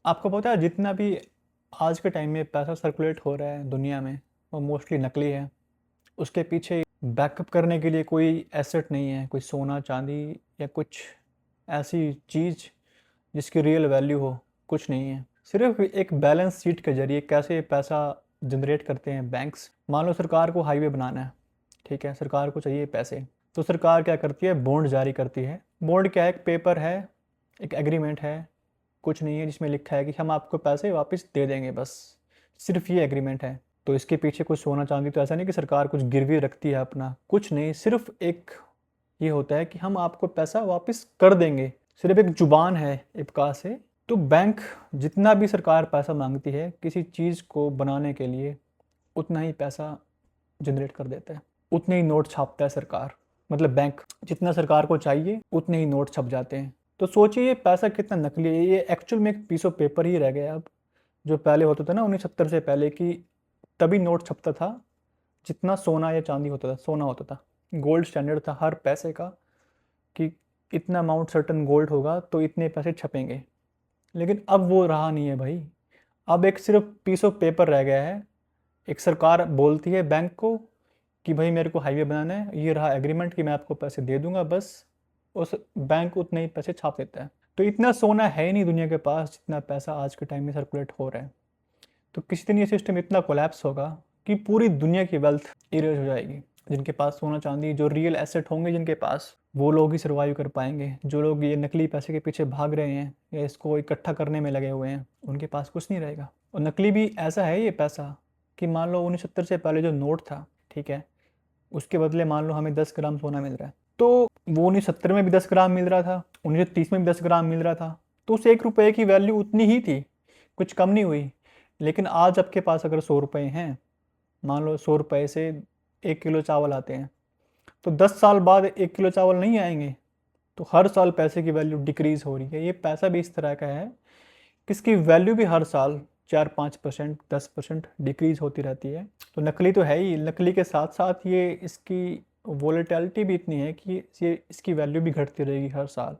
आपको पता है जितना भी आज के टाइम में पैसा सर्कुलेट हो रहा है दुनिया में वो मोस्टली नकली है। उसके पीछे बैकअप करने के लिए कोई एसेट नहीं है, कोई सोना चांदी या कुछ ऐसी चीज़ जिसकी रियल वैल्यू हो, कुछ नहीं है। सिर्फ एक बैलेंस शीट के जरिए कैसे पैसा जनरेट करते हैं बैंक्स। मान लो सरकार को हाईवे बनाना है, ठीक है, सरकार को चाहिए पैसे, तो सरकार क्या करती है, बॉन्ड जारी करती है। बॉन्ड क्या है, एक पेपर है, एक एग्रीमेंट है, कुछ नहीं है, जिसमें लिखा है कि हम आपको पैसे वापस दे देंगे, बस सिर्फ ये एग्रीमेंट है। तो इसके पीछे कुछ सोना चांदी तो ऐसा नहीं कि सरकार कुछ गिरवी रखती है अपना, कुछ नहीं, सिर्फ एक ये होता है कि हम आपको पैसा वापस कर देंगे, सिर्फ एक जुबान है इब्का से। तो बैंक जितना भी सरकार पैसा मांगती है किसी चीज़ को बनाने के लिए, उतना ही पैसा जनरेट कर देता है, उतने ही नोट छापता है सरकार। मतलब बैंक जितना सरकार को चाहिए उतने ही नोट छप जाते हैं। तो सोचिए ये पैसा कितना नकली है। ये एक्चुअल में एक पीस ऑफ पेपर ही रह गया अब। जो पहले होता था ना 1970 से पहले की, तभी नोट छपता था जितना सोना या चांदी होता था, सोना होता था, गोल्ड स्टैंडर्ड था हर पैसे का, कि इतना अमाउंट सर्टन गोल्ड होगा तो इतने पैसे छपेंगे। लेकिन अब वो रहा नहीं है भाई। अब एक सिर्फ पीस ऑफ पेपर रह गया है। एक सरकार बोलती है बैंक को कि भाई मेरे को हाईवे बनाना है, ये रहा एग्रीमेंट कि मैं आपको पैसे दे दूंगा, बस उस बैंक उतने ही पैसे छाप देता है। तो इतना सोना है ही नहीं दुनिया के पास जितना पैसा आज के टाइम में सर्कुलेट हो रहा है। तो किसी दिन ये सिस्टम इतना कोलैप्स होगा कि पूरी दुनिया की वेल्थ इरेज हो जाएगी। जिनके पास सोना चांदी, जो रियल एसेट होंगे जिनके पास, वो लोग ही सर्वाइव कर पाएंगे। जो लोग ये नकली पैसे के पीछे भाग रहे हैं या इसको इकट्ठा करने में लगे हुए हैं, उनके पास कुछ नहीं रहेगा। और नकली भी ऐसा है ये पैसा कि मान लो 1970 से पहले जो नोट था, ठीक है, उसके बदले मान लो हमें 10 ग्राम सोना मिल रहा है, तो वो 1970 में भी 10 ग्राम मिल रहा था, 1930 में भी 10 ग्राम मिल रहा था, तो उस 1 रुपये की वैल्यू उतनी ही थी, कुछ कम नहीं हुई। लेकिन आज आपके पास अगर 100 रुपये हैं, मान लो 100 रुपये से 1 किलो चावल आते हैं, तो 10 साल बाद 1 किलो चावल नहीं आएंगे। तो हर साल पैसे की वैल्यू डिक्रीज हो रही है। ये पैसा भी इस तरह का है कि इसकी वैल्यू भी हर साल 4-5%, 10% डिक्रीज होती रहती है। तो नकली तो है ही, नकली के साथ साथ ये इसकी वोलेटिलिटी भी इतनी है कि ये इसकी वैल्यू भी घटती रहेगी हर साल।